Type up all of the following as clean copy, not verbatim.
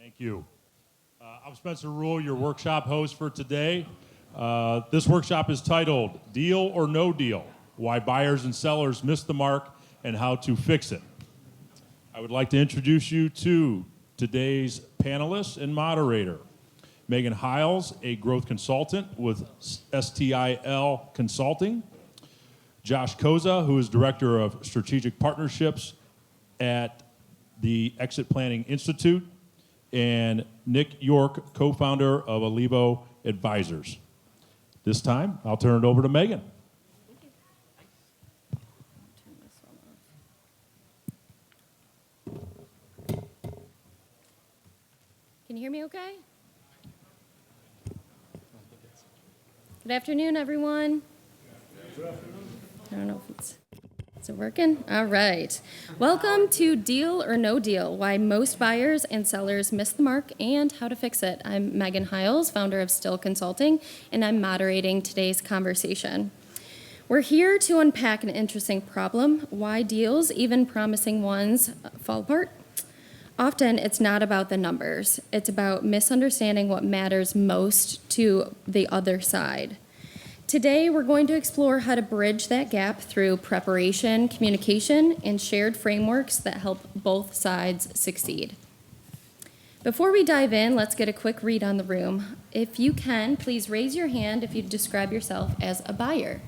Thank you. I'm Spencer Rule, your workshop host for today. This workshop is titled Deal or No Deal, Why Buyers and Sellers Miss the Mark and How to Fix It. I would like to introduce you to today's panelist and moderator. Megan Hiles, a growth consultant with STIL Consulting. Josh Koza, who is Director of Strategic Partnerships at the Exit Planning Institute. And Nick York, co-founder of Alivo Advisors. This time, I'll turn it over to Megan. Can you hear me okay? Good afternoon, everyone. I don't know if is it working? All right. Welcome to Deal or No Deal, Why Most Buyers and Sellers Miss the Mark and How to Fix It. I'm Megan Hiles, founder of STIL Consulting, and I'm moderating today's conversation. We're here to unpack an interesting problem, why deals, even promising ones, fall apart. Often it's not about the numbers. It's about misunderstanding what matters most to the other side. Today, we're going to explore how to bridge that gap through preparation, communication, and shared frameworks that help both sides succeed. Before we dive in, let's get a quick read on the room. If you can, please raise your hand if you describe yourself as a buyer.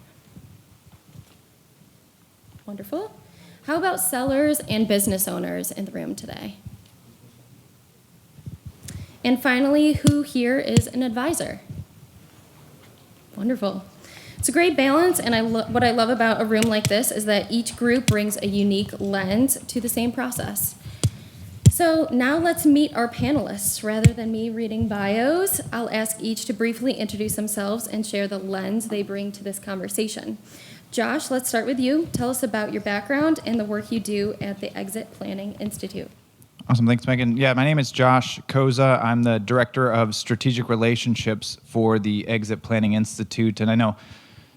Wonderful. How about sellers and business owners in the room today? And finally, who here is an advisor? Wonderful. It's a great balance, and what I love about a room like this is that each group brings a unique lens to the same process. So now let's meet our panelists. Rather than me reading bios, I'll ask each to briefly introduce themselves and share the lens they bring to this conversation. Josh, let's start with you. Tell us about your background and the work you do at the Exit Planning Institute. Awesome. Thanks, Megan. Yeah, my name is Josh Koza. I'm the Director of Strategic Relationships for the Exit Planning Institute. And I know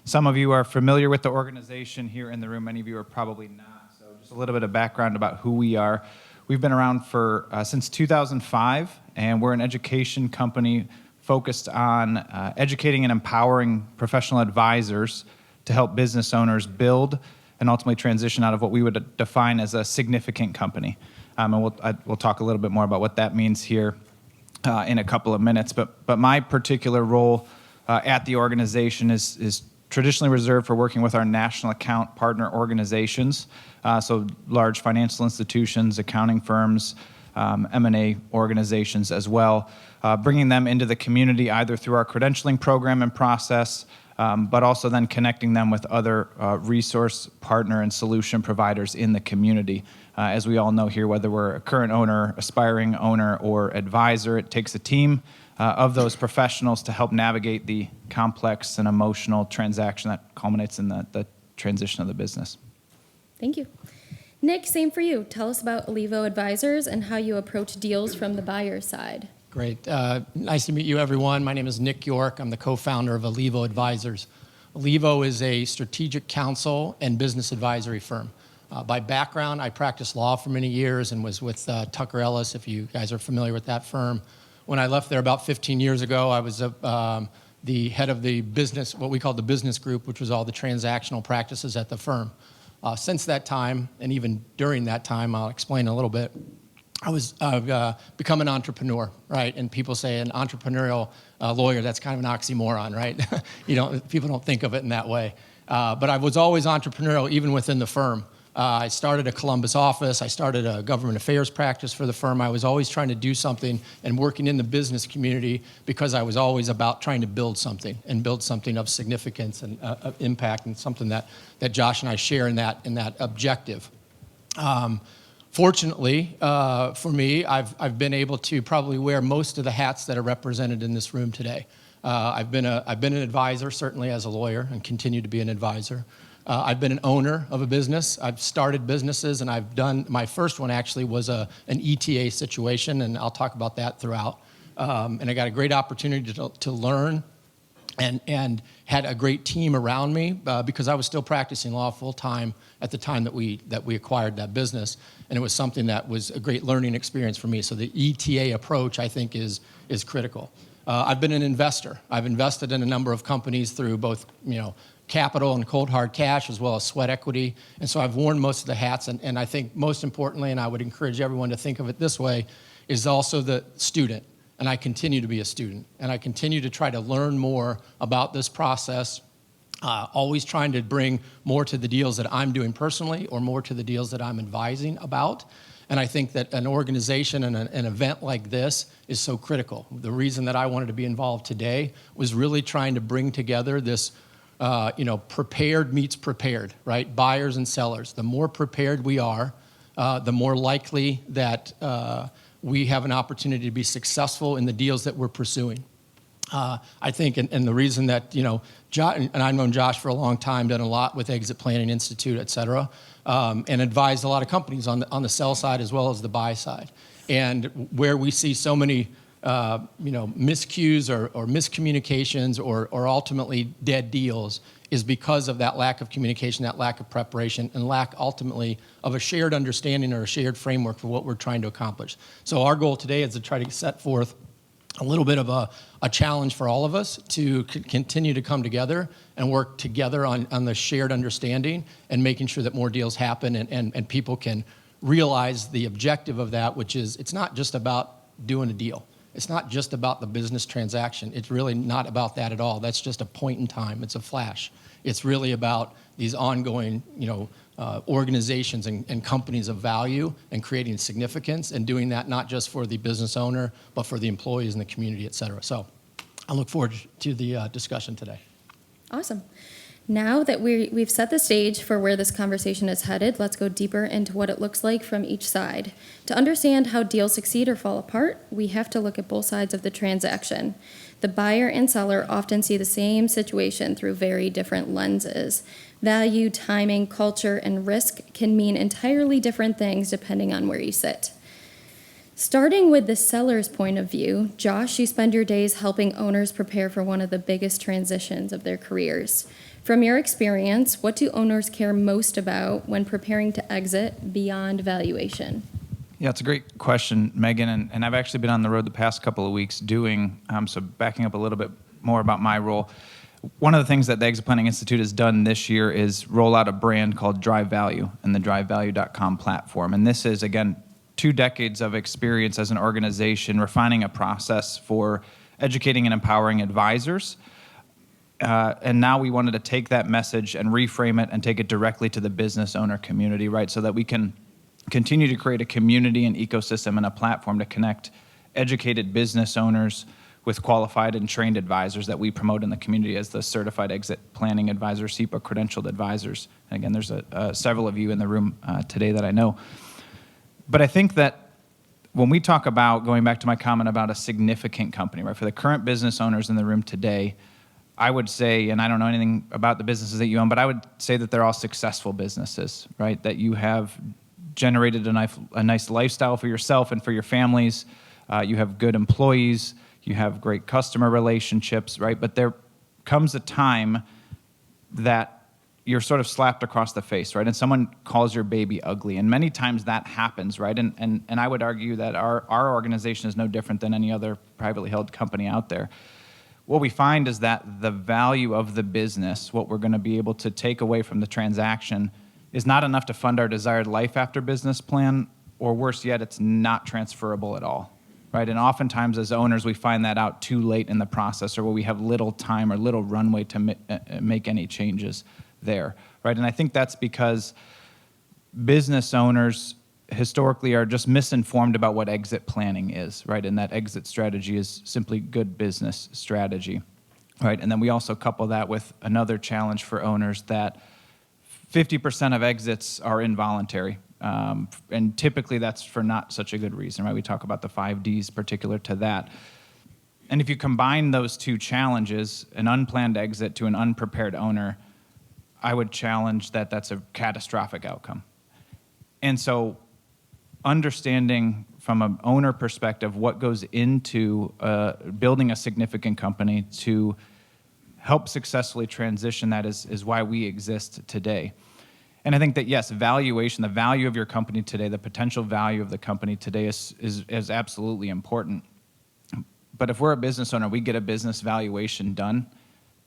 some of you are familiar with the organization here in the room. Many of you are probably not. So just a little bit of background about who we are. We've been around for since 2005, and we're an education company focused on educating and empowering professional advisors to help business owners build and ultimately transition out of what we would define as a significant company. And we'll talk a little bit more about what that means here in a couple of minutes. But my particular role at the organization is traditionally reserved for working with our national account partner organizations, so large financial institutions, accounting firms, M&A organizations as well, bringing them into the community either through our credentialing program and process, but also then connecting them with other resource partner and solution providers in the community. As we all know here, whether we're a current owner, aspiring owner, or advisor, it takes a team of those professionals to help navigate the complex and emotional transaction that culminates in the transition of the business. Thank you. Nick, same for you. Tell us about Alivo Advisors and how you approach deals from the buyer's side. Great. Nice to meet you, everyone. My name is Nick York. I'm the co-founder of Alivo Advisors. Alivo is a strategic counsel and business advisory firm. By background, I practiced law for many years and was with Tucker Ellis, if you guys are familiar with that firm. When I left there about 15 years ago, I was the head of the business, what we called the business group, which was all the transactional practices at the firm. Since that time, and even during that time, I'll explain a little bit, I've become an entrepreneur, right? And people say an entrepreneurial lawyer, that's kind of an oxymoron, right? People don't think of it in that way. But I was always entrepreneurial, even within the firm. I started a Columbus office. I started a government affairs practice for the firm. I was always trying to do something and working in the business community because I was always about trying to build something and build something of significance and of impact, and something that Josh and I share in that objective. Fortunately for me, I've been able to probably wear most of the hats that are represented in this room today. I've been an advisor, certainly as a lawyer, and continue to be an advisor. I've been an owner of a business. I've started businesses, and I've done, my first one actually was an ETA situation, and I'll talk about that throughout. And I got a great opportunity to learn and had a great team around me because I was still practicing law full time at the time that we acquired that business, and it was something that was a great learning experience for me. So the ETA approach, I think, is critical. I've been an investor. I've invested in a number of companies through both capital and cold hard cash as well as sweat equity, and so I've worn most of the hats. And I think most importantly, and I would encourage everyone to think of it this way, is also the student. And I continue to be a student, and I continue to try to learn more about this process, always trying to bring more to the deals that I'm doing personally or more to the deals that I'm advising about. And I think that an organization and an event like this is so critical. The reason that I wanted to be involved today was really trying to bring together this prepared meets prepared, right? Buyers and sellers. The more prepared we are, the more likely that we have an opportunity to be successful in the deals that we're pursuing. I think, and the reason that, Josh, and I've known Josh for a long time, done a lot with Exit Planning Institute, et cetera, and advised a lot of companies on the sell side as well as the buy side. And where we see so many, miscues or miscommunications or ultimately dead deals is because of that lack of communication, that lack of preparation, and lack ultimately of a shared understanding or a shared framework for what we're trying to accomplish. So our goal today is to try to set forth a little bit of a challenge for all of us to continue to come together and work together on the shared understanding and making sure that more deals happen and people can realize the objective of that, which is it's not just about doing a deal. It's not just about the business transaction. It's really not about that at all. That's just a point in time. It's a flash. It's really about these ongoing, organizations and companies of value and creating significance and doing that not just for the business owner, but for the employees and the community, et cetera. So I look forward to the discussion today. Awesome. Now that we've set the stage for where this conversation is headed, let's go deeper into what it looks like from each side. To understand how deals succeed or fall apart, we have to look at both sides of the transaction. The buyer and seller often see the same situation through very different lenses. Value, timing, culture, and risk can mean entirely different things depending on where you sit. Starting with the seller's point of view, Josh, you spend your days helping owners prepare for one of the biggest transitions of their careers. From your experience, what do owners care most about when preparing to exit beyond valuation? Yeah, it's a great question, Megan, and I've actually been on the road the past couple of weeks doing, so backing up a little bit more about my role. One of the things that the Exit Planning Institute has done this year is roll out a brand called Drive Value and the drivevalue.com platform. And this is, again, 2 decades of experience as an organization refining a process for educating and empowering advisors. And now we wanted to take that message and reframe it and take it directly to the business owner community, right? So that we can continue to create a community and ecosystem and a platform to connect educated business owners with qualified and trained advisors that we promote in the community as the Certified Exit Planning Advisor, SEPA credentialed advisors. And again, there's several of you in the room today that I know. But I think that when we talk about, going back to my comment about a significant company, right, for the current business owners in the room today, I would say, and I don't know anything about the businesses that you own, but I would say that they're all successful businesses, right? That you have generated a nice lifestyle for yourself and for your families. You have good employees. You have great customer relationships, right? But there comes a time that you're sort of slapped across the face, right? And someone calls your baby ugly. And many times that happens, right? And I would argue that our organization is no different than any other privately held company out there. What we find is that the value of the business, what we're going to be able to take away from the transaction, is not enough to fund our desired life after business plan, or worse yet, it's not transferable at all, right? And oftentimes as owners, we find that out too late in the process, or where we have little time or little runway to make any changes there, right? And I think that's because business owners historically are just misinformed about what exit planning is, right? And that exit strategy is simply good business strategy, right? And then we also couple that with another challenge for owners that 50% of exits are involuntary. And typically that's for not such a good reason, right? We talk about the 5 Ds particular to that. And if you combine those 2 challenges, an unplanned exit to an unprepared owner, I would challenge that that's a catastrophic outcome. And so understanding from an owner perspective what goes into building a significant company to help successfully transition that is why we exist today. And I think that, yes, valuation, the value of your company today, the potential value of the company today is absolutely important. But if we're a business owner, we get a business valuation done,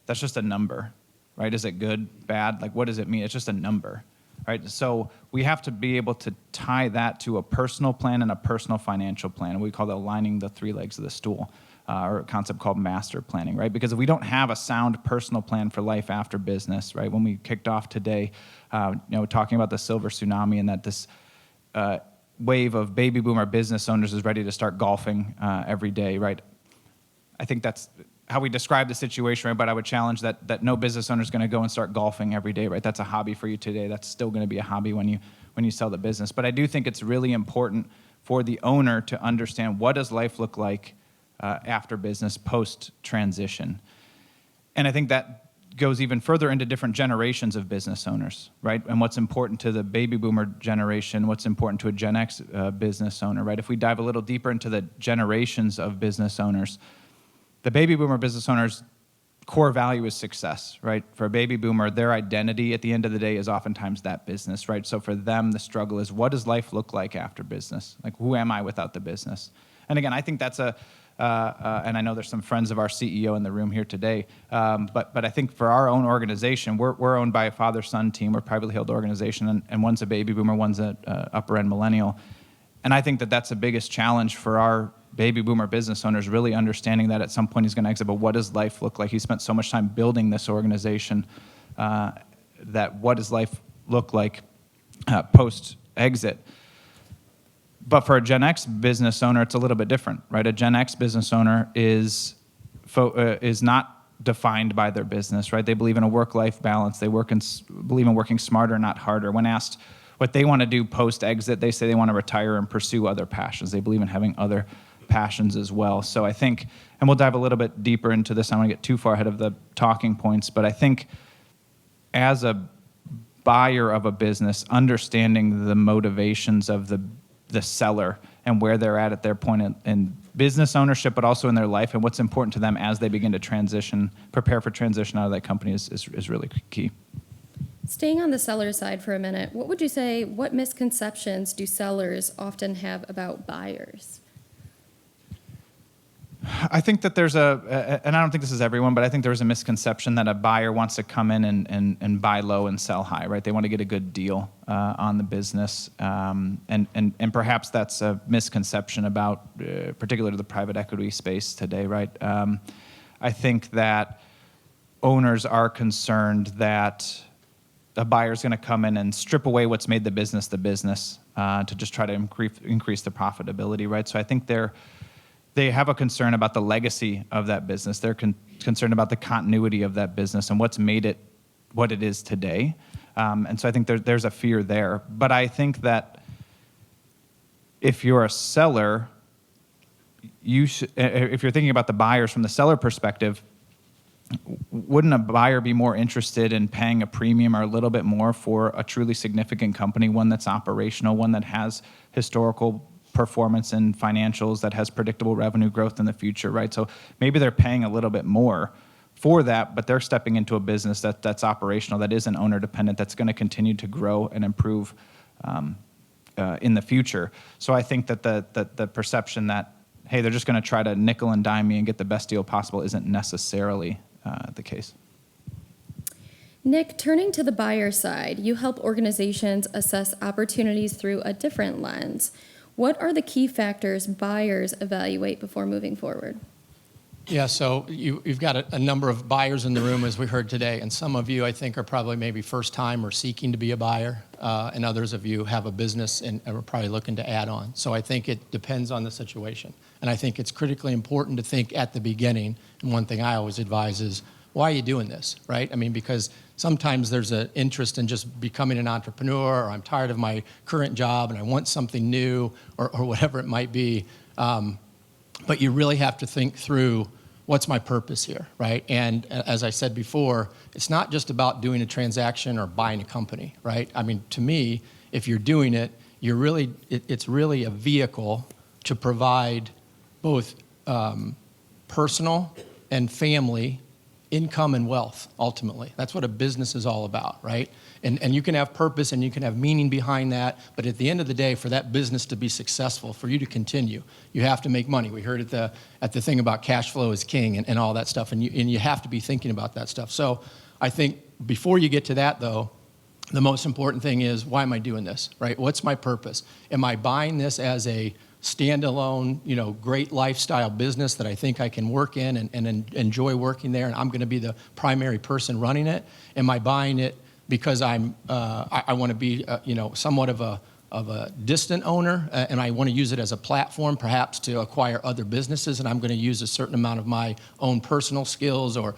that's just a number, right? Is it good, bad? Like, what does it mean? It's just a number, right? So we have to be able to tie that to a personal plan and a personal financial plan. And we call that aligning the three legs of the stool, or a concept called master planning, right? Because if we don't have a sound personal plan for life after business, right? When we kicked off today, talking about the silver tsunami and that this wave of baby boomer business owners is ready to start golfing every day, right? I think that's how we describe the situation, right? But I would challenge that no business owner is going to go and start golfing every day, right? That's a hobby for you today. That's still going to be a hobby when you sell the business. But I do think it's really important for the owner to understand, what does life look like after business, post-transition. And I think that goes even further into different generations of business owners, right? And what's important to the baby boomer generation, what's important to a Gen X business owner, right? If we dive a little deeper into the generations of business owners, the baby boomer business owner's core value is success, right? For a baby boomer, their identity at the end of the day is oftentimes that business, right? So for them, the struggle is, what does life look like after business? Like, who am I without the business? And again, I think that's and I know there's some friends of our CEO in the room here today, but I think for our own organization, we're owned by a father-son team. We're a privately held organization, and one's a baby boomer, one's an upper-end millennial. And I think that that's the biggest challenge for our baby boomer business owners, really understanding that at some point he's going to exit, but what does life look like? He spent so much time building this organization, that what does life look like post-exit? But for a Gen X business owner, it's a little bit different, right? A Gen X business owner is not defined by their business, right? They believe in a work-life balance. They believe in working smarter, not harder. When asked what they want to do post-exit, they say they want to retire and pursue other passions. They believe in having other passions as well. So I think, and we'll dive a little bit deeper into this. I don't want to get too far ahead of the talking points, but I think as a buyer of a business, understanding the motivations of the seller and where they're at their point in business ownership, but also in their life, and what's important to them as they begin to prepare for transition out of that company is really key. Staying on the seller side for a minute, what would you say, what misconceptions do sellers often have about buyers? I think that there's and I don't think this is everyone, but I think there's a misconception that a buyer wants to come in and buy low and sell high, right? They want to get a good deal on the business, and perhaps that's a misconception about, particularly the private equity space today, right? I think that owners are concerned that a buyer's going to come in and strip away what's made the business to just try to increase the profitability, right? So I think they have a concern about the legacy of that business. They're concerned about the continuity of that business and what's made it what it is today. And so I think there's a fear there. But I think that if you're a seller, if you're thinking about the buyers from the seller perspective, wouldn't a buyer be more interested in paying a premium or a little bit more for a truly significant company, one that's operational, one that has historical performance and financials, that has predictable revenue growth in the future, right? So maybe they're paying a little bit more for that, but they're stepping into a business that's operational, that isn't owner dependent, that's going to continue to grow and improve in the future. So I think that the perception that, hey, they're just going to try to nickel and dime me and get the best deal possible isn't necessarily the case. Nick, turning to the buyer side, you help organizations assess opportunities through a different lens. What are the key factors buyers evaluate before moving forward? Yeah, so you've got a number of buyers in the room, as we heard today, and some of you, I think, are probably maybe first time or seeking to be a buyer, and others of you have a business and are probably looking to add on. So I think it depends on the situation. And I think it's critically important to think at the beginning, and one thing I always advise is, why are you doing this, right? I mean, because sometimes there's an interest in just becoming an entrepreneur, or I'm tired of my current job and I want something new, or whatever it might be. But you really have to think through, what's my purpose here, right? And as I said before, it's not just about doing a transaction or buying a company, right? I mean, to me, if you're doing it, it's really a vehicle to provide both personal and family income and wealth, ultimately. That's what a business is all about, right? And you can have purpose and you can have meaning behind that, but at the end of the day, for that business to be successful, for you to continue, you have to make money. We heard at the thing about cash flow is king and all that stuff, and you have to be thinking about that stuff. So I think before you get to that, though, the most important thing is, why am I doing this, right? What's my purpose? Am I buying this as a standalone, great lifestyle business that I think I can work in and enjoy working there, and I'm going to be the primary person running it? Am I buying it because I want to be, somewhat of a distant owner, and I want to use it as a platform, perhaps to acquire other businesses, and I'm going to use a certain amount of my own personal skills or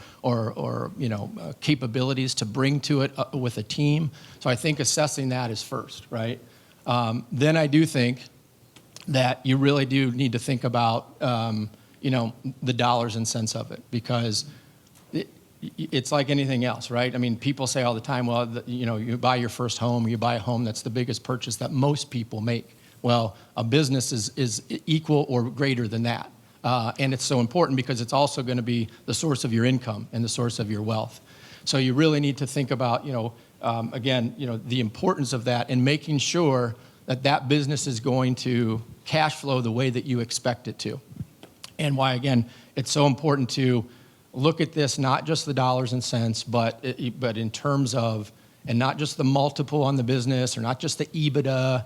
capabilities to bring to it with a team. So I think assessing that is first, right? Then I do think that you really do need to think about, the dollars and cents of it, because it's like anything else, right? I mean, people say all the time, well, you buy your first home, you buy a home, that's the biggest purchase that most people make. Well, a business is equal or greater than that. And it's so important because it's also going to be the source of your income and the source of your wealth. So you really need to think about, the importance of that and making sure that that business is going to cash flow the way that you expect it to. And why, again, it's so important to look at this, not just the dollars and cents, but in terms of, and not just the multiple on the business or not just the EBITDA,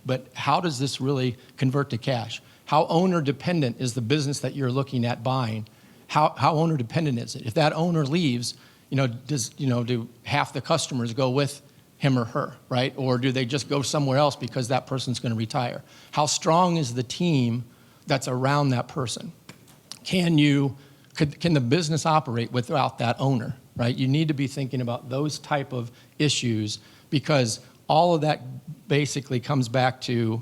but how does this really convert to cash? How owner dependent is the business that you're looking at buying? How owner dependent is it? If that owner leaves, do half the customers go with him or her, right? Or do they just go somewhere else because that person's going to retire? How strong is the team that's around that person? Can the business operate without that owner, right? You need to be thinking about those type of issues, because all of that basically comes back to,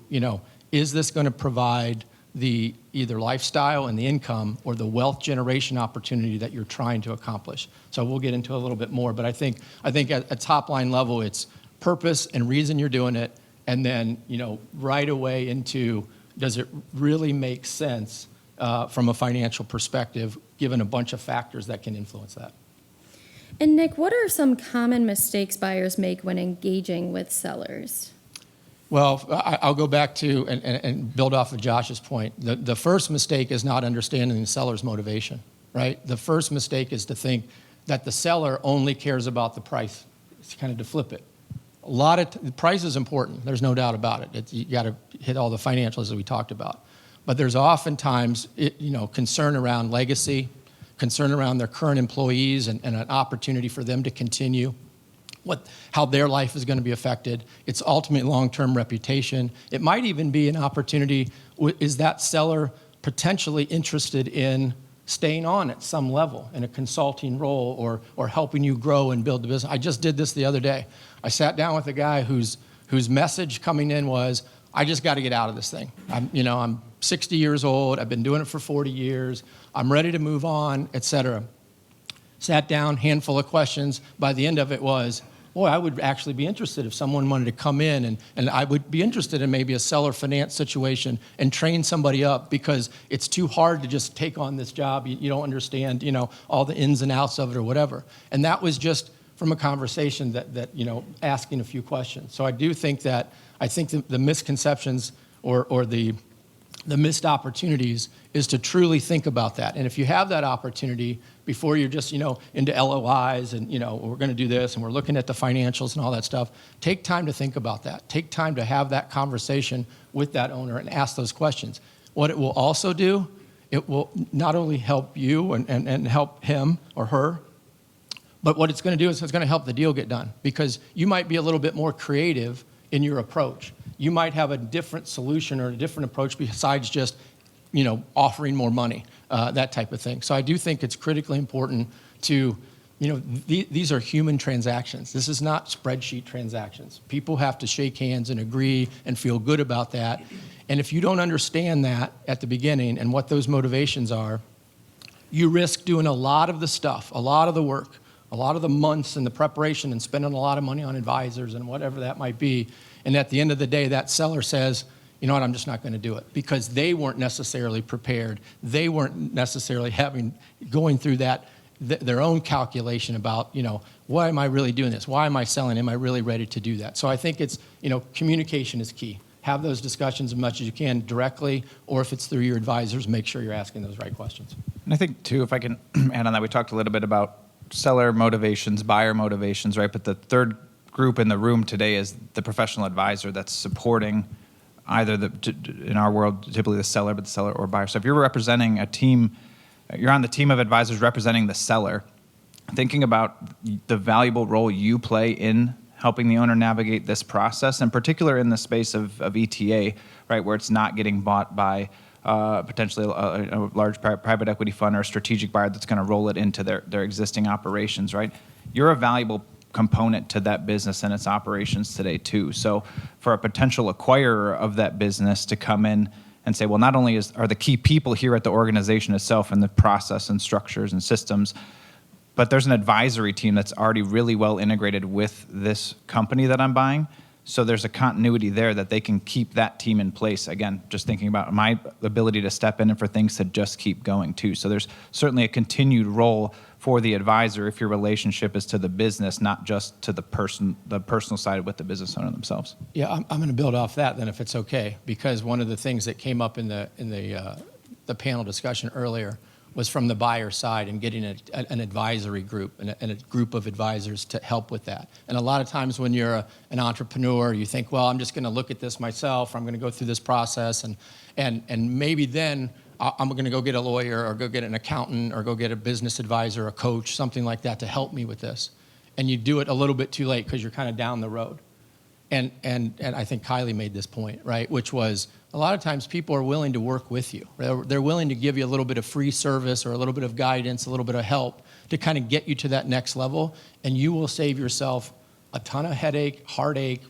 is this going to provide the either lifestyle and the income or the wealth generation opportunity that you're trying to accomplish? So we'll get into a little bit more, but I think at a top line level, it's purpose and reason you're doing it, and then, right away into, does it really make sense from a financial perspective, given a bunch of factors that can influence that? And Nick, what are some common mistakes buyers make when engaging with sellers? Well, I'll go back to and build off of Josh's point. The first mistake is not understanding the seller's motivation, right? The first mistake is to think that the seller only cares about the price. It's kind of to flip it. The price is important. There's no doubt about it. You got to hit all the financials that we talked about. But there's oftentimes, concern around legacy, concern around their current employees and an opportunity for them to continue, how their life is going to be affected. It's ultimately long-term reputation. It might even be an opportunity, is that seller potentially interested in staying on at some level in a consulting role or helping you grow and build the business? I just did this the other day. I sat down with a guy whose message coming in was, I just got to get out of this thing. I'm 60 years old. I've been doing it for 40 years. I'm ready to move on, et cetera. Sat down, handful of questions. By the end of it was, boy, I would actually be interested if someone wanted to come in, and I would be interested in maybe a seller finance situation and train somebody up, because it's too hard to just take on this job. You don't understand, all the ins and outs of it or whatever. And that was just from a conversation that asking a few questions. So I do think that, the misconceptions or the missed opportunities is to truly think about that. And if you have that opportunity before you're just, into LOIs and, we're going to do this and we're looking at the financials and all that stuff, take time to think about that. Take time to have that conversation with that owner and ask those questions. What it will also do, it will not only help you and help him or her, but what it's going to do is it's going to help the deal get done, because you might be a little bit more creative in your approach. You might have a different solution or a different approach besides just, offering more money, that type of thing. So I do think it's critically important to, these are human transactions. This is not spreadsheet transactions. People have to shake hands and agree and feel good about that. And if you don't understand that at the beginning and what those motivations are, you risk doing a lot of the stuff, a lot of the work, a lot of the months and the preparation and spending a lot of money on advisors and whatever that might be. And at the end of the day, that seller says, you know what, I'm just not going to do it, because they weren't necessarily prepared. They weren't necessarily going through that their own calculation about, why am I really doing this? Why am I selling? Am I really ready to do that? So I think it's, communication is key. Have those discussions as much as you can directly, or if it's through your advisors, make sure you're asking those right questions. And I think, too, if I can add on that, we talked a little bit about seller motivations, buyer motivations, right? But the third group in the room today is the professional advisor that's supporting either in our world, typically the seller, but the seller or buyer. So if you're representing a team, you're on the team of advisors representing the seller, thinking about the valuable role you play in helping the owner navigate this process, in particular in the space of ETA, right, where it's not getting bought by potentially a large private equity fund or a strategic buyer that's going to roll it into their existing operations, right? You're a valuable component to that business and its operations today too. So for a potential acquirer of that business to come in and say, well, not only are the key people here at the organization itself and the process and structures and systems, but there's an advisory team that's already really well integrated with this company that I'm buying. So there's a continuity there that they can keep that team in place. Again, just thinking about my ability to step in and for things to just keep going too. So there's certainly a continued role for the advisor if your relationship is to the business, not just to the personal side with the business owner themselves. Yeah, I'm going to build off that then, if it's okay, because one of the things that came up in the panel discussion earlier was from the buyer side and getting an advisory group and a group of advisors to help with that. And a lot of times when you're an entrepreneur, you think, well, I'm just going to look at this myself. I'm going to go through this process, and maybe then I'm going to go get a lawyer or go get an accountant or go get a business advisor, a coach, something like that to help me with this. And you do it a little bit too late because you're kind of down the road. And I think Kylie made this point, right, which was a lot of times people are willing to work with you. They're willing to give you a little bit of free service or a little bit of guidance, a little bit of help to kind of get you to that next level, and you will save yourself a ton of headache, heartache,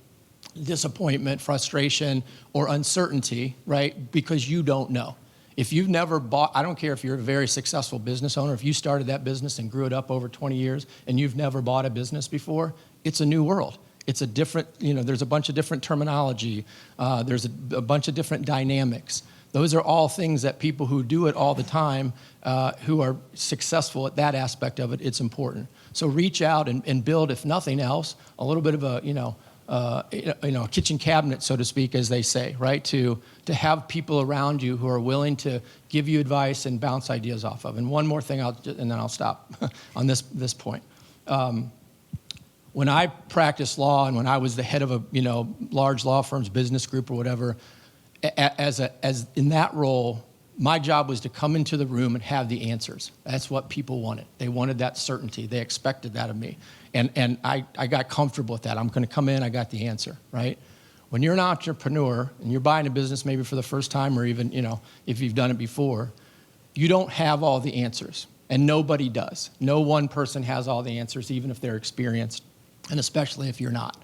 disappointment, frustration, or uncertainty, right, because you don't know. If you've never bought, I don't care if you're a very successful business owner, if you started that business and grew it up over 20 years and you've never bought a business before, it's a new world. It's a different, there's a bunch of different terminology. There's a bunch of different dynamics. Those are all things that people who do it all the time, who are successful at that aspect of it, it's important. So reach out and build, if nothing else, a little bit of a kitchen cabinet, so to speak, as they say, right? To have people around you who are willing to give you advice and bounce ideas off of. And one more thing, and then I'll stop on this point. When I practiced law and when I was the head of a large law firm's business group or whatever, as in that role, my job was to come into the room and have the answers. That's what people wanted. They wanted that certainty. They expected that of me. And I got comfortable with that. I'm going to come in, I got the answer, right? When you're an entrepreneur and you're buying a business maybe for the first time or even, if you've done it before, you don't have all the answers. And nobody does. No one person has all the answers, even if they're experienced, and especially if you're not.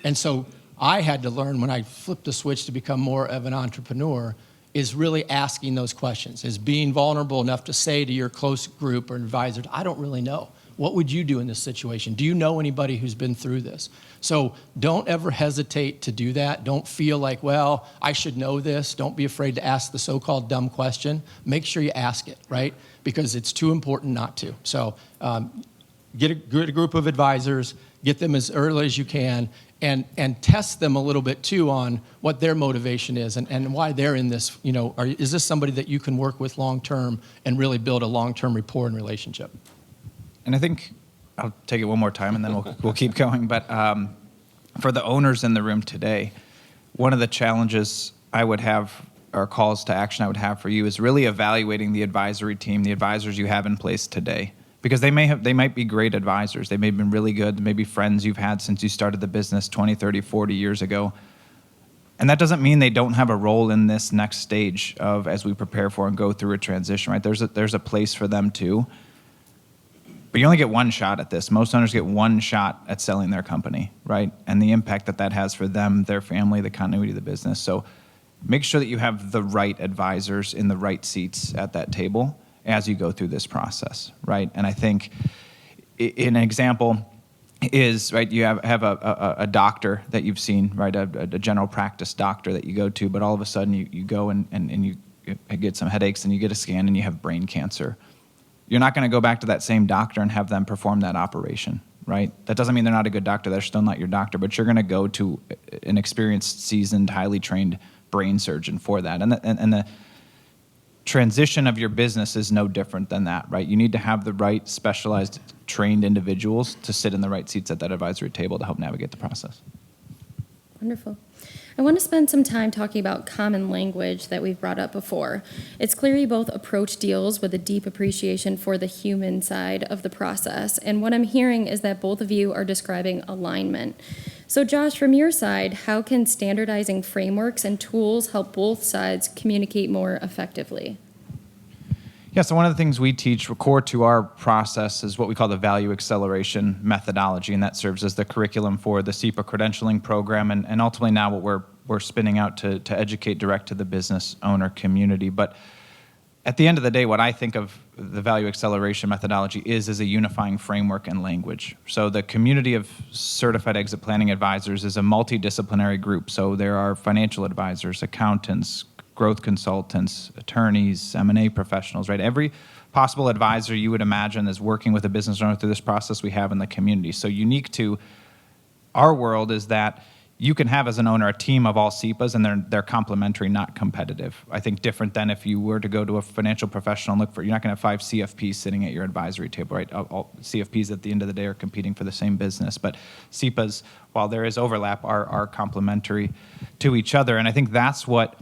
And so I had to learn when I flipped the switch to become more of an entrepreneur is really asking those questions, is being vulnerable enough to say to your close group or advisors, I don't really know. What would you do in this situation? Do you know anybody who's been through this? So don't ever hesitate to do that. Don't feel like, well, I should know this. Don't be afraid to ask the so-called dumb question. Make sure you ask it, right? Because it's too important not to. So get a group of advisors, get them as early as you can, and test them a little bit too on what their motivation is and why they're in this. Is this somebody that you can work with long term and really build a long-term rapport and relationship? And I think I'll take it one more time and then we'll keep going. But for the owners in the room today, one of the challenges I would have, or calls to action I would have for you, is really evaluating the advisory team, the advisors you have in place today. Because they might be great advisors. They may have been really good. They may be friends you've had since you started the business 20, 30, 40 years ago. And that doesn't mean they don't have a role in this next stage of as we prepare for and go through a transition, right? There's a place for them too. But you only get one shot at this. Most owners get one shot at selling their company, right? And the impact that has for them, their family, the continuity of the business. So make sure that you have the right advisors in the right seats at that table as you go through this process, right? And I think an example is, right, you have a doctor that you've seen, right, a general practice doctor that you go to, but all of a sudden you go and you get some headaches and you get a scan and you have brain cancer. you're not going to go back to that same doctor and have them perform that operation, right? That doesn't mean they're not a good doctor. They're still not your doctor, but you're going to go to an experienced, seasoned, highly trained brain surgeon for that. And the transition of your business is no different than that, right? You need to have the right specialized, trained individuals to sit in the right seats at that advisory table to help navigate the process. Wonderful. I want to spend some time talking about common language that we've brought up before. It's clear you both approach deals with a deep appreciation for the human side of the process. And what I'm hearing is that both of you are describing alignment. So Josh, from your side, how can standardizing frameworks and tools help both sides communicate more effectively? Yeah, so one of the things we teach core to our process is what we call the value acceleration methodology, and that serves as the curriculum for the SEPA credentialing program, and ultimately now what we're spinning out to educate direct to the business owner community. But at the end of the day, what I think of the value acceleration methodology is a unifying framework and language. So the community of certified exit planning advisors is a multidisciplinary group. So there are financial advisors, accountants, growth consultants, attorneys, M&A professionals, right? Every possible advisor you would imagine is working with a business owner through this process we have in the community. So unique to our world is that you can have as an owner a team of all SEPAs, and they're complementary, not competitive. I think different than if you were to go to a financial professional and look for, you're not going to have 5 CFPs sitting at your advisory table, right? All CFPs at the end of the day are competing for the same business, but SEPAs, while there is overlap, are complementary to each other. And I think that's what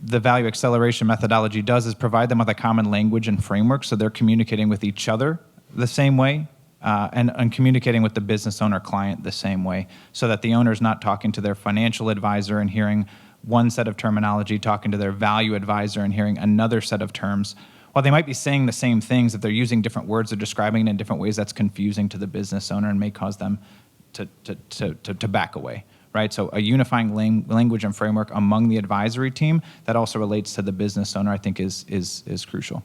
the value acceleration methodology does, is provide them with a common language and framework so they're communicating with each other the same way, and communicating with the business owner client the same way, so that the owner's not talking to their financial advisor and hearing one set of terminology, talking to their value advisor and hearing another set of terms. While they might be saying the same things, if they're using different words or describing it in different ways, that's confusing to the business owner and may cause them to back away. Right, so a unifying language and framework among the advisory team that also relates to the business owner, I think, is crucial.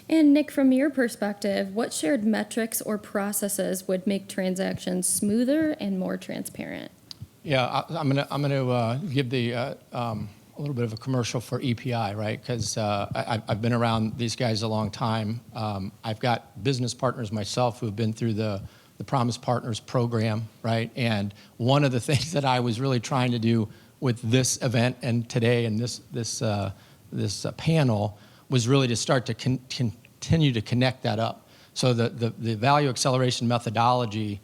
And Nick, from your perspective, what shared metrics or processes would make transactions smoother and more transparent? Yeah, I'm gonna give a little bit of a commercial for EPI, right? Because I've been around these guys a long time. I've got business partners myself who have been through the Promise Partners program, right? And one of the things that I was really trying to do with this event and today and this panel was really to start to continue to connect that up. So the value acceleration methodology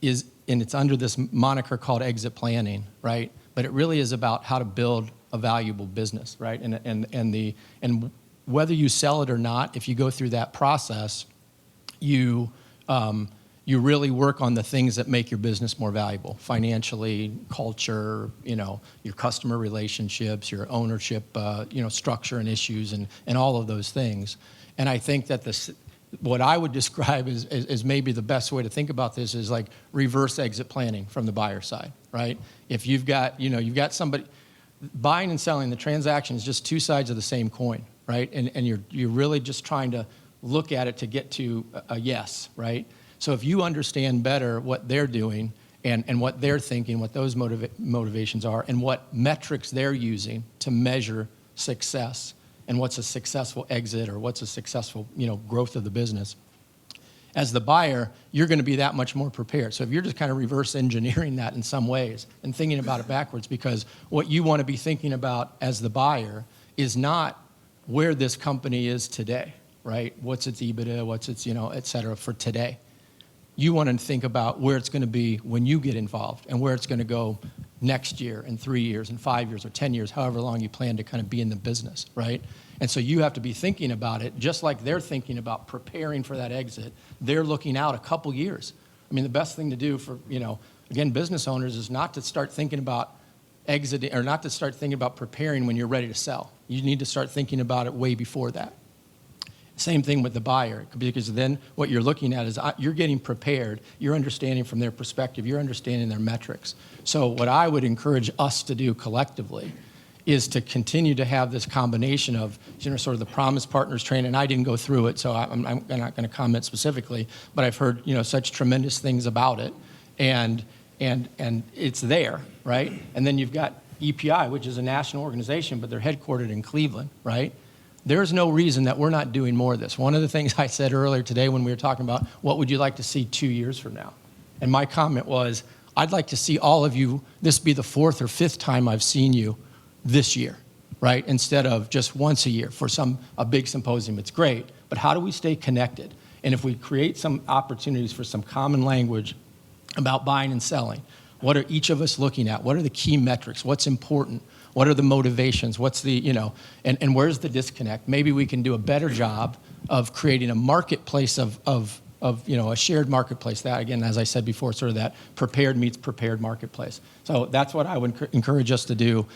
is, and it's under this moniker called exit planning, right? But it really is about how to build a valuable business, right? And whether you sell it or not, if you go through that process, you really work on the things that make your business more valuable, financially, culture, your customer relationships, your ownership, structure and issues, and all of those things. And I think that what I would describe as maybe the best way to think about this is like reverse exit planning from the buyer side, right? If you've got somebody buying and selling, the transaction is just two sides of the same coin, right? And you're really just trying to look at it to get to a yes, right? So if you understand better what they're doing and what they're thinking, what those motivations are, and what metrics they're using to measure success, and what's a successful exit or what's a successful growth of the business, as the buyer, you're going to be that much more prepared. So if you're just kind of reverse engineering that in some ways and thinking about it backwards, because what you want to be thinking about as the buyer is not where this company is today, right? What's its EBITDA, what's its, et cetera, for today. You want to think about where it's going to be when you get involved and where it's going to go next year and 3 years and 5 years or 10 years, however long you plan to kind of be in the business, right? And so you have to be thinking about it just like they're thinking about preparing for that exit. They're looking out a couple years. I mean, the best thing to do for, again, business owners is not to start thinking about exiting or not to start thinking about preparing when you're ready to sell. You need to start thinking about it way before that. Same thing with the buyer, because then what you're looking at is you're getting prepared, you're understanding from their perspective, you're understanding their metrics. So what I would encourage us to do collectively is to continue to have this combination of sort of the Promise Partners training, and I didn't go through it, so I'm not going to comment specifically, but I've heard such tremendous things about it, and it's there, right? And then you've got EPI, which is a national organization, but they're headquartered in Cleveland, right? There's no reason that we're not doing more of this. One of the things I said earlier today when we were talking about what would you like to see 2 years from now? And my comment was, I'd like to see all of you, this be the 4th or 5th time I've seen you this year, right? Instead of just once a year for a big symposium. It's great, but how do we stay connected? And if we create some opportunities for some common language about buying and selling, what are each of us looking at? What are the key metrics? What's important? What are the motivations? What's the, and where's the disconnect? Maybe we can do a better job of creating a marketplace of a shared marketplace. That, again, as I said before, sort of that prepared meets prepared marketplace. So that's what I would encourage us to do,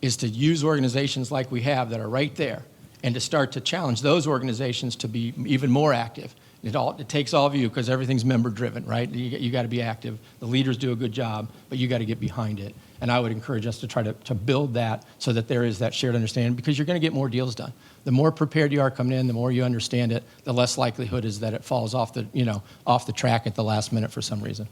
is to use organizations like we have that are right there and to start to challenge those organizations to be even more active. It takes all of you because everything's member driven, right? You got to be active. The leaders do a good job, but you got to get behind it. And I would encourage us to try to build that so that there is that shared understanding, because you're going to get more deals done. The more prepared you are coming in, the more you understand it, the less likelihood is that it falls off the track at the last minute for some reason.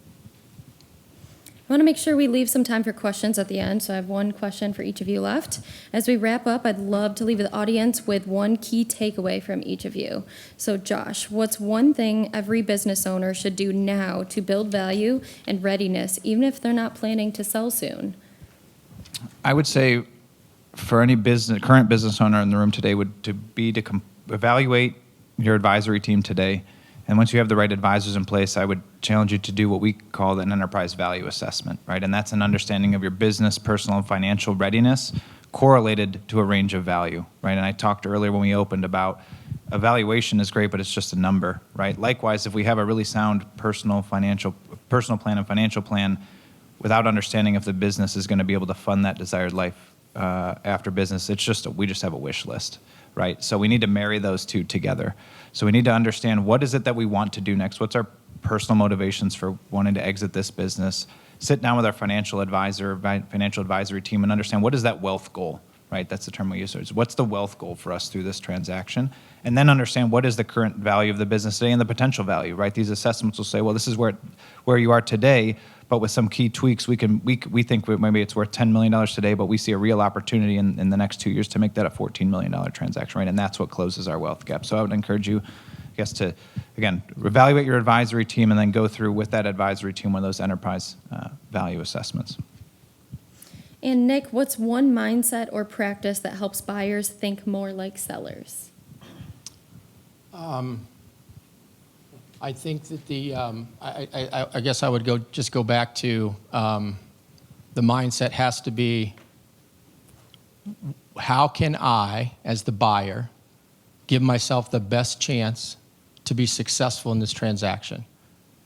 I want to make sure we leave some time for questions at the end, so I have one question for each of you left. As we wrap up, I'd love to leave the audience with one key takeaway from each of you. So Josh, what's one thing every business owner should do now to build value and readiness, even if they're not planning to sell soon? I would say for any current business owner in the room today would to evaluate your advisory team today. And once you have the right advisors in place, I would challenge you to do what we call an enterprise value assessment, right? And that's an understanding of your business, personal, and financial readiness correlated to a range of value, right? And I talked earlier when we opened about evaluation is great, but it's just a number, right? Likewise, if we have a really sound personal plan and financial plan without understanding if the business is going to be able to fund that desired life after business, we just have a wish list, right? So we need to marry those two together. So we need to understand, what is it that we want to do next? What's our personal motivations for wanting to exit this business? Sit down with our financial advisory team and understand, what is that wealth goal, right? That's the term we use. What's the wealth goal for us through this transaction? And then understand what is the current value of the business today and the potential value, right? These assessments will say, well, this is where you are today, but with some key tweaks, we think maybe it's worth $10 million today, but we see a real opportunity in the next 2 years to make that a $14 million transaction, right? And that's what closes our wealth gap. So I would encourage you, I guess, to, again, evaluate your advisory team and then go through with that advisory team one of those enterprise value assessments. And Nick, what's one mindset or practice that helps buyers think more like sellers? I think that I guess I would go back to the mindset has to be, how can I, as the buyer, give myself the best chance to be successful in this transaction?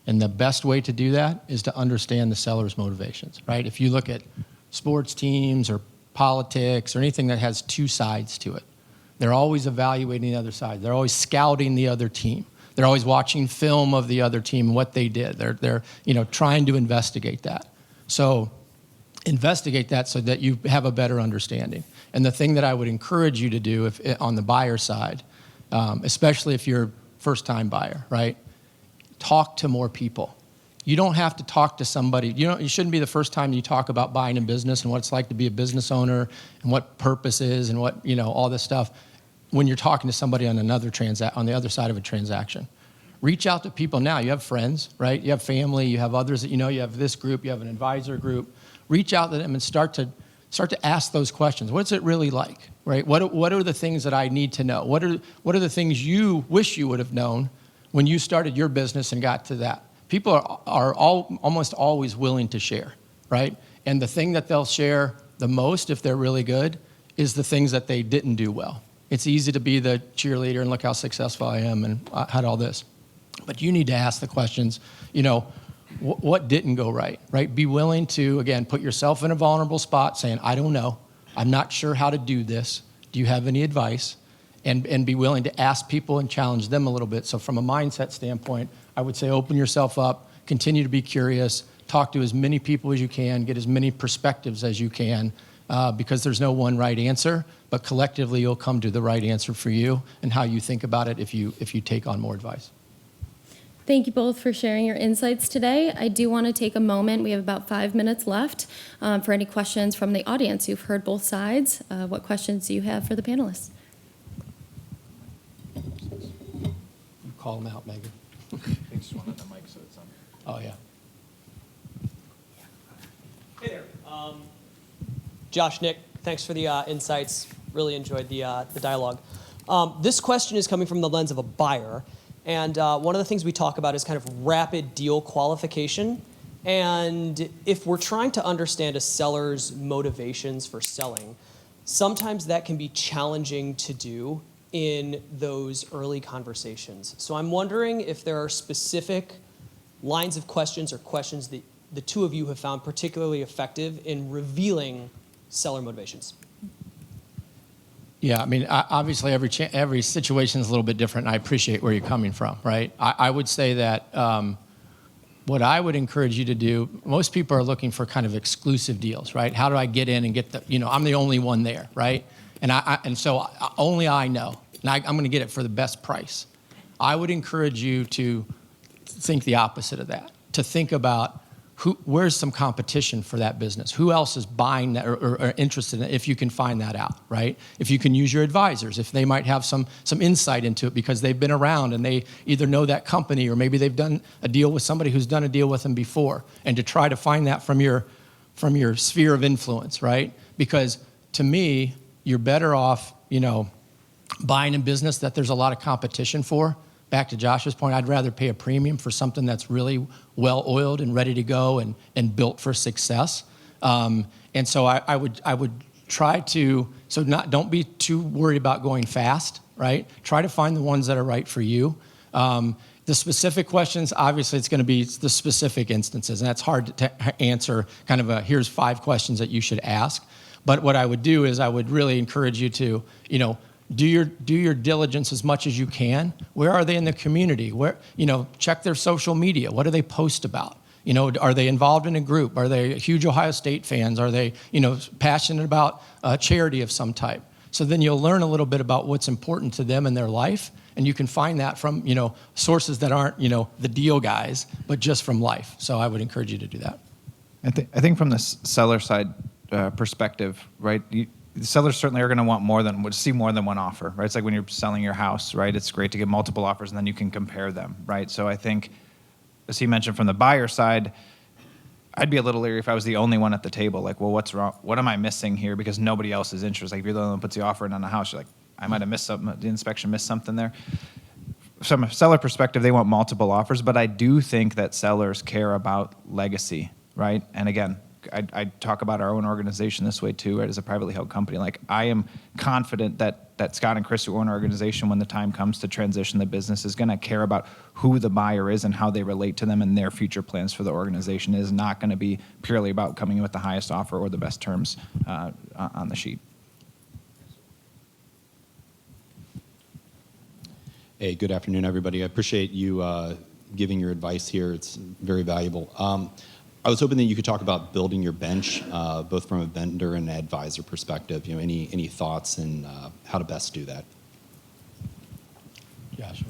And the best way to do that is to understand the seller's motivations, right? If you look at sports teams or politics or anything that has two sides to it, they're always evaluating the other side. They're always scouting the other team. They're always watching film of the other team and what they did. They're trying to investigate that. So investigate that so that you have a better understanding. And the thing that I would encourage you to do on the buyer side, especially if you're a first-time buyer, right? Talk to more people. You don't have to talk to somebody. You shouldn't be the first time you talk about buying a business and what it's like to be a business owner and what purpose is and what, all this stuff when you're talking to somebody on on the other side of a transaction. Reach out to people now. You have friends, right? You have family, you have others that you have this group, you have an advisor group. Reach out to them and start to ask those questions. What's it really like, right? What are the things that I need to know? What are the things you wish you would have known when you started your business and got to that? People are almost always willing to share, right? And the thing that they'll share the most, if they're really good, is the things that they didn't do well. It's easy to be the cheerleader and look how successful I am and I had all this. But you need to ask the questions, what didn't go right, right? Be willing to, again, put yourself in a vulnerable spot saying, I don't know. I'm not sure how to do this. Do you have any advice? And be willing to ask people and challenge them a little bit. So from a mindset standpoint, I would say open yourself up, continue to be curious, talk to as many people as you can, get as many perspectives as you can, because there's no one right answer, but collectively you'll come to the right answer for you and how you think about it if you take on more advice. Thank you both for sharing your insights today. I do want to take a moment, we have about 5 minutes left, for any questions from the audience. You've heard both sides. What questions do you have for the panelists? call them out, Megan. Thanks for wanting the mic so it's on. Oh, yeah. Hey there. Josh, Nick, thanks for the insights. Really enjoyed the dialogue. This question is coming from the lens of a buyer. And one of the things we talk about is kind of rapid deal qualification. And if we're trying to understand a seller's motivations for selling, sometimes that can be challenging to do in those early conversations. So I'm wondering if there are specific lines of questions or questions that the two of you have found particularly effective in revealing seller motivations. Yeah, I mean, obviously every situation is a little bit different, and I appreciate where you're coming from, right? I would say that what I would encourage you to do, most people are looking for kind of exclusive deals, right? How do I get in and get I'm the only one there, right? And so only I know, and I'm going to get it for the best price. I would encourage you to think the opposite of that, to think about where's some competition for that business? Who else is buying that or interested in it, if you can find that out, right? If you can use your advisors, if they might have some insight into it because they've been around and they either know that company or maybe they've done a deal with somebody who's done a deal with them before, and to try to find that from your sphere of influence, right? Because to me, you're better off, buying a business that there's a lot of competition for. Back to Josh's point, I'd rather pay a premium for something that's really well-oiled and ready to go and built for success. And so I would try to, don't be too worried about going fast, right? Try to find the ones that are right for you. The specific questions, obviously it's going to be the specific instances, and that's hard to answer kind of here's 5 questions that you should ask. But what I would do is I would really encourage you to, do your diligence as much as you can. Where are they in the community? Where, check their social media. What do they post about? Are they involved in a group? Are they huge Ohio State fans? Are they, passionate about charity of some type? So then you'll learn a little bit about what's important to them in their life, and you can find that from, sources that aren't, the deal guys, but just from life. So I would encourage you to do that. I think from the seller side perspective, right? The sellers certainly are going to see more than one offer, right? It's like when you're selling your house, right? It's great to get multiple offers and then you can compare them, right? So I think, as he mentioned from the buyer side, I'd be a little leery if I was the only one at the table. Like, well, what's wrong? What am I missing here? Because nobody else is interested. Like, if you're the only one who puts the offer in on a house, you're like, I might have missed something. The inspection missed something there. From a seller perspective, they want multiple offers, but I do think that sellers care about legacy, right? And again, I talk about our own organization this way too, right, as a privately held company. Like, I am confident that Scott and Chris, who own our organization, when the time comes to transition the business, is going to care about who the buyer is and how they relate to them and their future plans for the organization. It is not going to be purely about coming in with the highest offer or the best terms on the sheet. Hey, good afternoon, everybody. I appreciate you giving your advice here. It's very valuable. I was hoping that you could talk about building your bench, both from a vendor and advisor perspective. Any thoughts and how to best do that? Josh.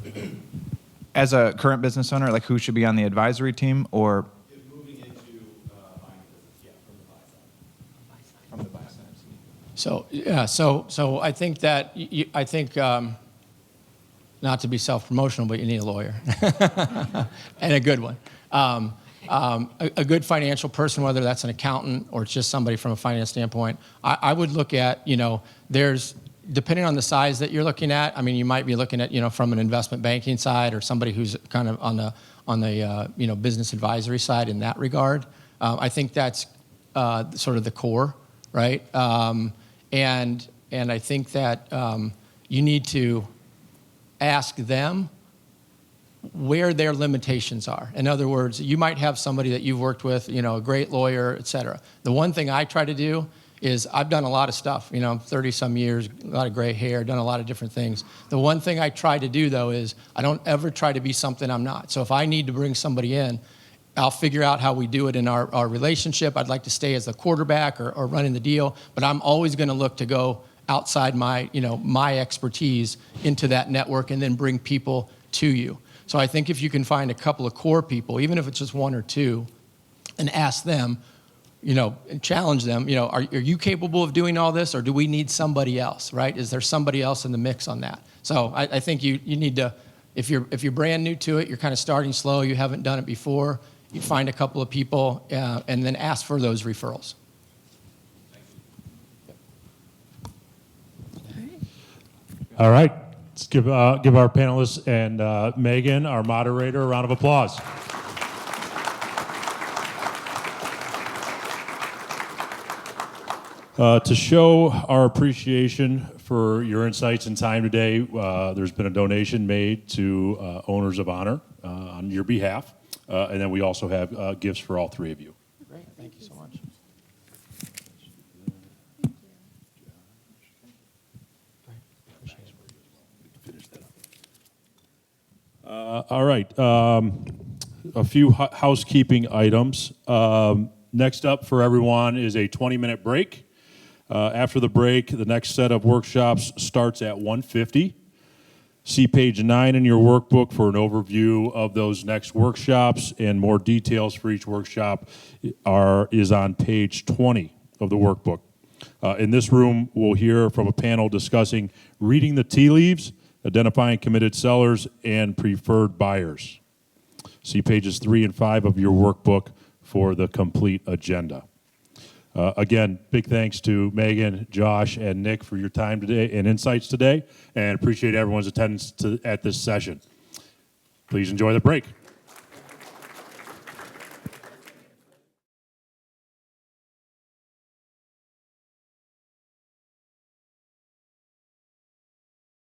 As a current business owner, like, who should be on the advisory team, or Moving into buying business, yeah, from the buy side. So yeah, so I think that not to be self-promotional, but you need a lawyer and a good one. A good financial person, whether that's an accountant or it's just somebody from a finance standpoint. I would look at, there's, depending on the size that you're looking at, I mean, you might be looking at, from an investment banking side or somebody who's kind of on the business advisory side in that regard. I think that's sort of the core, right? And I think that you need to ask them where their limitations are. In other words, you might have somebody that you've worked with, a great lawyer, et cetera. The one thing I try to do is, I've done a lot of stuff, 30 some years, a lot of gray hair, done a lot of different things. The one thing I try to do though is I don't ever try to be something I'm not. So if I need to bring somebody in, I'll figure out how we do it in our relationship. I'd like to stay as the quarterback or running the deal, but I'm always going to look to go outside my, my expertise into that network and then bring people to you. So I think if you can find a couple of core people, even if it's just one or two, and ask them, and challenge them, are you capable of doing all this, or do we need somebody else, right? Is there somebody else in the mix on that? So I think you need to If you're brand new to it, you're kind of starting slow, you haven't done it before, you find a couple of people and then ask for those referrals. All right. Let's give our panelists and Megan, our moderator, a round of applause. To show our appreciation for your insights and time today, there's been a donation made to Owners of Honor on your behalf. And then we also have gifts for all three of you. Great, thank you so much. All right. A few housekeeping items. Next up for everyone is a 20-minute break. After the break, the next set of workshops starts at 1:50. See page 9 in your workbook for an overview of those next workshops, and more details for each workshop is on page 20 of the workbook. In this room, we'll hear from a panel discussing reading the tea leaves, identifying committed sellers, and preferred buyers. See pages 3 and 5 of your workbook for the complete agenda. Again, big thanks to Megan, Josh, and Nick for your time today and insights today, and appreciate everyone's attendance at this session. Please enjoy the break.